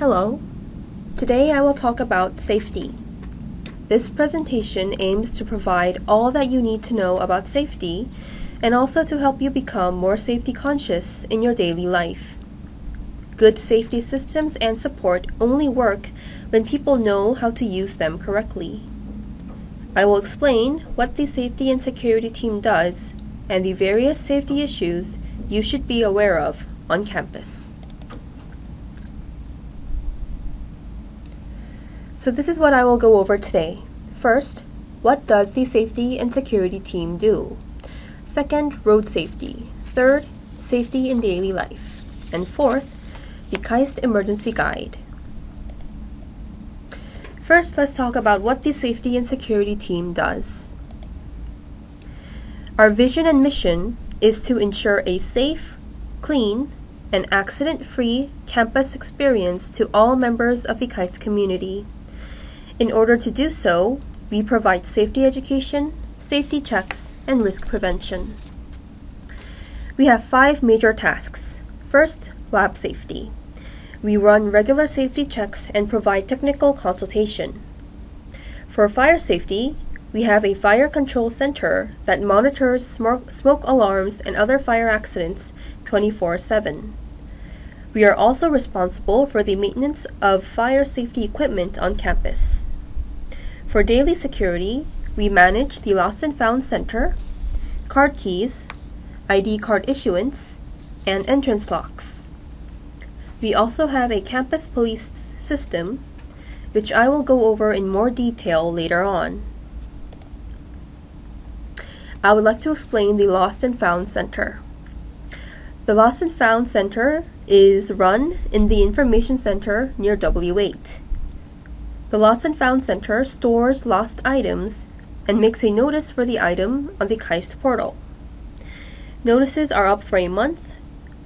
Hello. Today I will talk about safety. This presentation aims to provide all that you need to know about safety and also to help you become more safety conscious in your daily life. Good safety systems and support only work when people know how to use them correctly. I will explain what the safety and security team does and the various safety issues you should be aware of on campus. So this is what I will go over today. First, what does the safety and security team do? Second, road safety. Third, safety in daily life. And fourth, the KAIST emergency guide. First, let's talk about what the safety and security team does. Our vision and mission is to ensure a safe, clean, and accident-free campus experience to all members of the KAIST community. In order to do so, we provide safety education, safety checks, and risk prevention. We have 5 major tasks. First, lab safety. We run regular safety checks and provide technical consultation. For fire safety, we have a fire control center that monitors smoke alarms and other fire accidents 24/7. We are also responsible for the maintenance of fire safety equipment on campus. For daily security, we manage the Lost and Found Center, card keys, ID card issuance, and entrance locks. We also have a campus police system, which I will go over in more detail later on. I would like to explain the Lost and Found Center. The Lost and Found Center is run in the Information Center near W8. The Lost and Found Center stores lost items and makes a notice for the item on the KAIST portal. Notices are up for a month,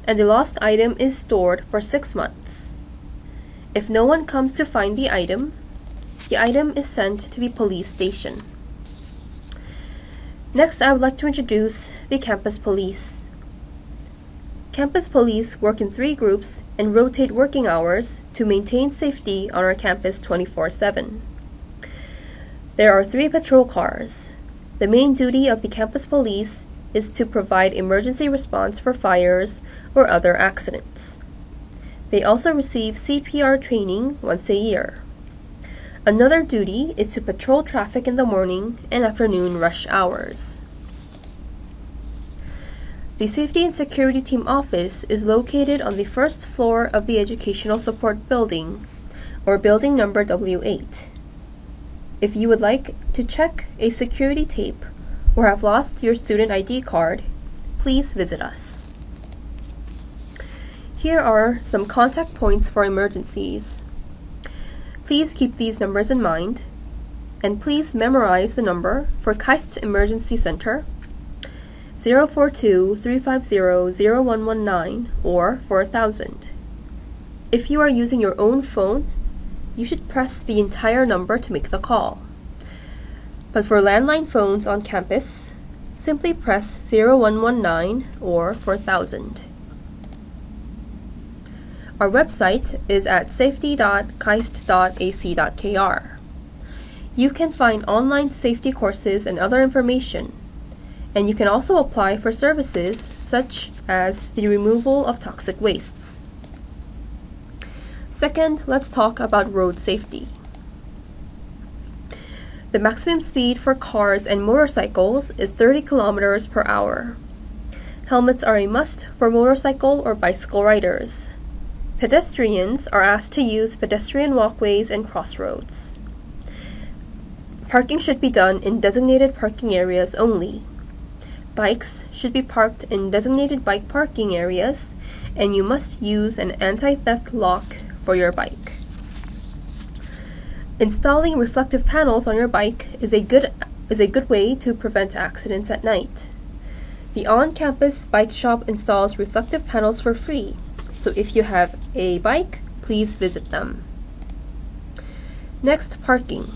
and the lost item is stored for 6 months. If no one comes to find the item is sent to the police station. Next, I would like to introduce the campus police. Campus police work in 3 groups and rotate working hours to maintain safety on our campus 24/7. There are 3 patrol cars. The main duty of the campus police is to provide emergency response for fires or other accidents. They also receive CPR training once a year. Another duty is to patrol traffic in the morning and afternoon rush hours. The Safety and Security Team office is located on the 1st floor of the Educational Support Building, or building number W8. If you would like to check a security tape or have lost your student ID card, please visit us. Here are some contact points for emergencies. Please keep these numbers in mind, and please memorize the number for KAIST's Emergency Center, 042-350-0119 or 4000. If you are using your own phone, you should press the entire number to make the call. But for landline phones on campus, simply press 0119 or 4000. Our website is at safety.kaist.ac.kr. You can find online safety courses and other information, and you can also apply for services such as the removal of toxic wastes. Second, let's talk about road safety. The maximum speed for cars and motorcycles is 30 kilometers per hour. Helmets are a must for motorcycle or bicycle riders. Pedestrians are asked to use pedestrian walkways and crossroads. Parking should be done in designated parking areas only. Bikes should be parked in designated bike parking areas, and you must use an anti-theft lock for your bike. Installing reflective panels on your bike is a good way to prevent accidents at night. The on-campus bike shop installs reflective panels for free, so if you have a bike, please visit them. Next, parking.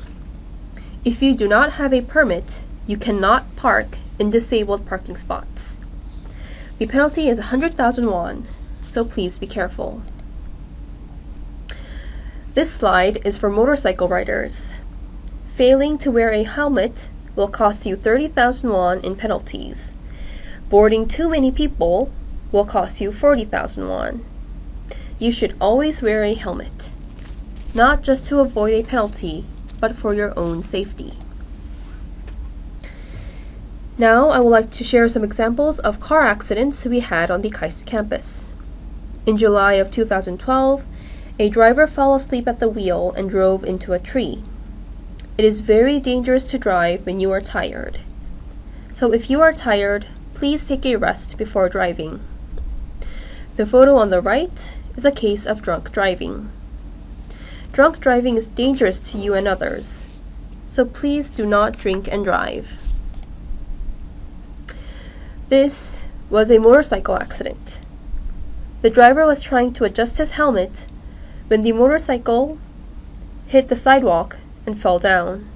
If you do not have a permit, you cannot park in disabled parking spots. The penalty is 100,000 won, so please be careful. This slide is for motorcycle riders. Failing to wear a helmet will cost you 30,000 won in penalties. Boarding too many people will cost you 40,000 won. You should always wear a helmet, not just to avoid a penalty, but for your own safety. Now I would like to share some examples of car accidents we had on the KAIST campus. In July of 2012, a driver fell asleep at the wheel and drove into a tree. It is very dangerous to drive when you are tired. So if you are tired, please take a rest before driving. The photo on the right is a case of drunk driving. Drunk driving is dangerous to you and others, so please do not drink and drive. This was a motorcycle accident. The driver was trying to adjust his helmet when the motorcycle hit the sidewalk and fell down.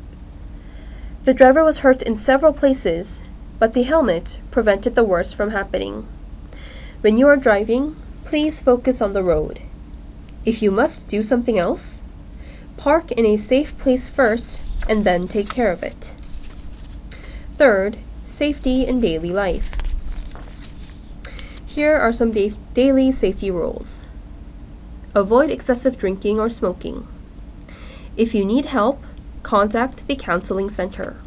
The driver was hurt in several places, but the helmet prevented the worst from happening. When you are driving, please focus on the road. If you must do something else, park in a safe place first and then take care of it. Third, safety in daily life. Here are some daily safety rules. Avoid excessive drinking or smoking. If you need help, contact the counseling center.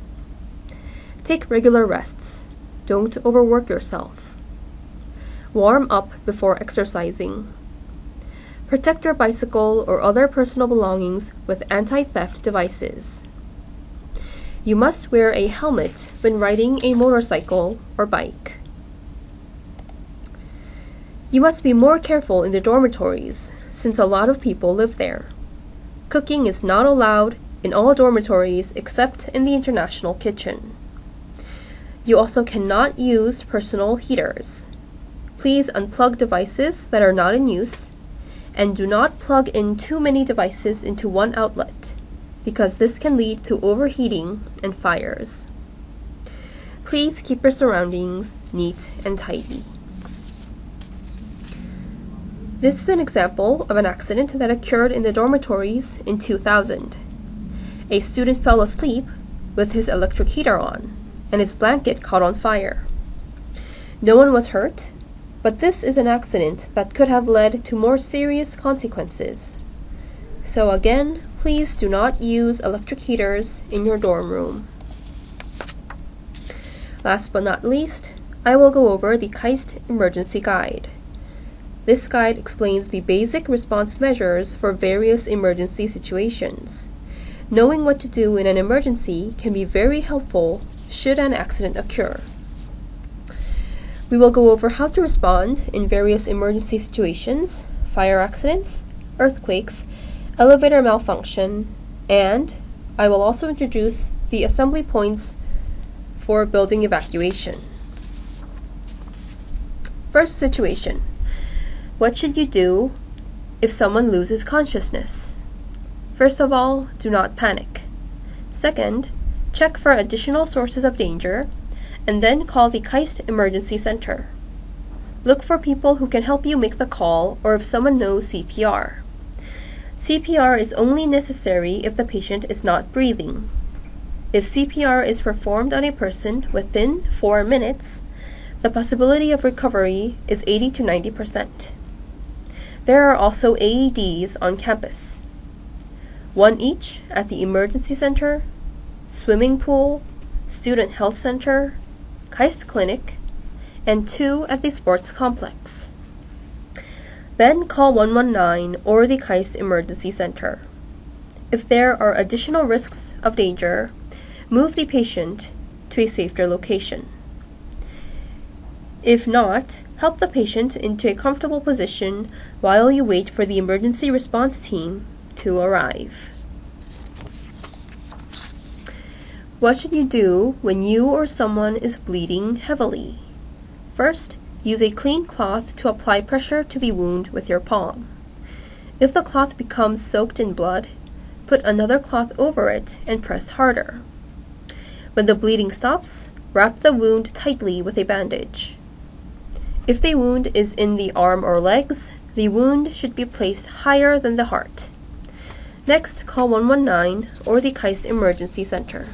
Take regular rests. Don't overwork yourself. Warm up before exercising. Protect your bicycle or other personal belongings with anti-theft devices. You must wear a helmet when riding a motorcycle or bike. You must be more careful in the dormitories, since a lot of people live there. Cooking is not allowed in all dormitories except in the international kitchen. You also cannot use personal heaters. Please unplug devices that are not in use, and do not plug in too many devices into one outlet, because this can lead to overheating and fires. Please keep your surroundings neat and tidy. This is an example of an accident that occurred in the dormitories in 2000. A student fell asleep with his electric heater on, and his blanket caught on fire. No one was hurt, but this is an accident that could have led to more serious consequences. So again, please do not use electric heaters in your dorm room. Last but not least, I will go over the KAIST Emergency Guide. This guide explains the basic response measures for various emergency situations. Knowing what to do in an emergency can be very helpful should an accident occur. We will go over how to respond in various emergency situations, fire accidents, earthquakes, elevator malfunction, and I will also introduce the assembly points for building evacuation. First situation. What should you do if someone loses consciousness? First of all, do not panic. Second, check for additional sources of danger, and then call the KAIST Emergency Center. Look for people who can help you make the call or if someone knows CPR. CPR is only necessary if the patient is not breathing. If CPR is performed on a person within 4 minutes, the possibility of recovery is 80 to 90%. There are also AEDs on campus. 1 each at the emergency center, swimming pool, student health center, KAIST clinic, and 2 at the sports complex. Then call 119 or the KAIST Emergency Center. If there are additional risks of danger, move the patient to a safer location. If not, help the patient into a comfortable position while you wait for the emergency response team to arrive. What should you do when you or someone is bleeding heavily? First, use a clean cloth to apply pressure to the wound with your palm. If the cloth becomes soaked in blood, put another cloth over it and press harder. When the bleeding stops, wrap the wound tightly with a bandage. If the wound is in the arm or legs, the wound should be placed higher than the heart. Next, call 119 or the KAIST Emergency Center.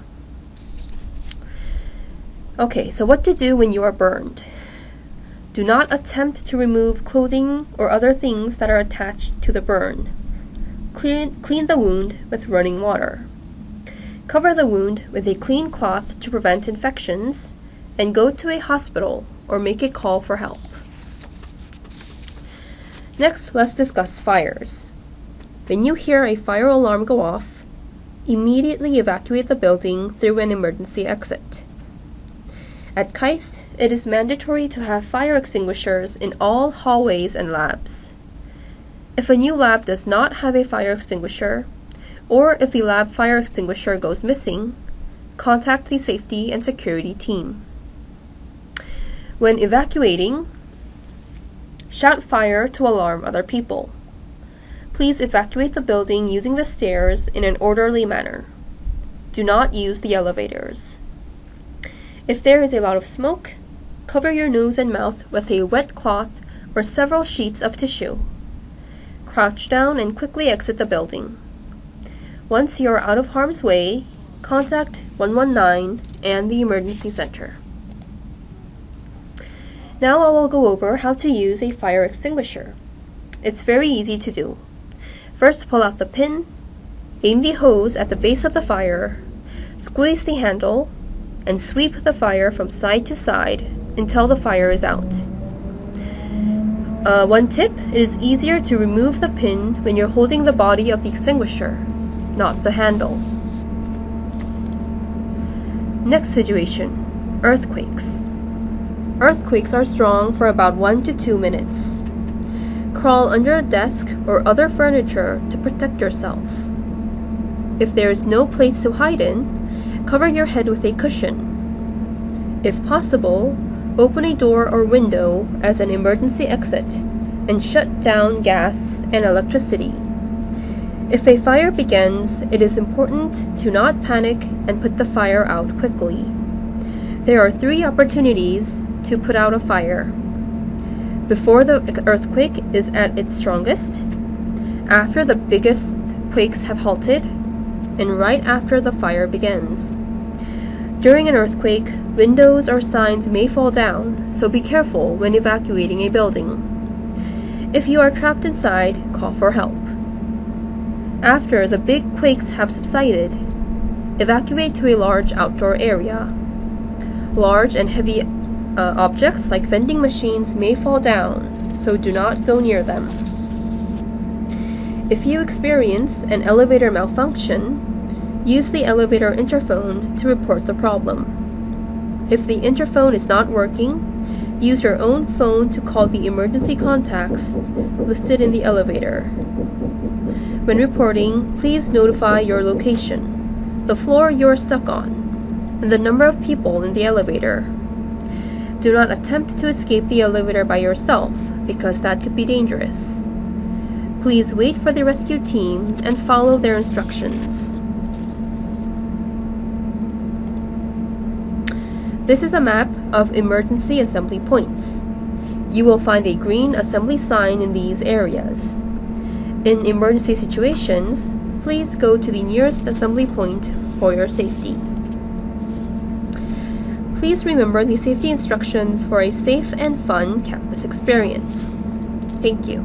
Okay, so what to do when you are burned? Do not attempt to remove clothing or other things that are attached to the burn. Clean the wound with running water. Cover the wound with a clean cloth to prevent infections, and go to a hospital or make a call for help. Next, let's discuss fires. When you hear a fire alarm go off, immediately evacuate the building through an emergency exit. At KAIST, it is mandatory to have fire extinguishers in all hallways and labs. If a new lab does not have a fire extinguisher, or if the lab fire extinguisher goes missing, contact the safety and security team. When evacuating, shout fire to alarm other people. Please evacuate the building using the stairs in an orderly manner. Do not use the elevators. If there is a lot of smoke, cover your nose and mouth with a wet cloth or several sheets of tissue. Crouch down and quickly exit the building. Once you are out of harm's way, contact 119 and the emergency center. Now I will go over how to use a fire extinguisher. It's very easy to do. First, pull out the pin, aim the hose at the base of the fire, squeeze the handle, and sweep the fire from side to side until the fire is out. One tip, it is easier to remove the pin when you're holding the body of the extinguisher, not the handle. Next situation, earthquakes. Earthquakes are strong for about 1 to 2 minutes. Crawl under a desk or other furniture to protect yourself. If there is no place to hide in, cover your head with a cushion. If possible, open a door or window as an emergency exit and shut down gas and electricity. If a fire begins, it is important to not panic and put the fire out quickly. There are 3 opportunities to put out a fire: before the earthquake is at its strongest, after the biggest quakes have halted, and right after the fire begins. During an earthquake, windows or signs may fall down, so be careful when evacuating a building. If you are trapped inside, call for help. After the big quakes have subsided, evacuate to a large outdoor area. Large and heavy objects like vending machines may fall down, so do not go near them. If you experience an elevator malfunction, use the elevator interphone to report the problem. If the interphone is not working, use your own phone to call the emergency contacts listed in the elevator. When reporting, please notify your location, the floor you are stuck on, and the number of people in the elevator. Do not attempt to escape the elevator by yourself, because that could be dangerous. Please wait for the rescue team and follow their instructions. This is a map of emergency assembly points. You will find a green assembly sign in these areas. In emergency situations, please go to the nearest assembly point for your safety. Please remember the safety instructions for a safe and fun campus experience. Thank you.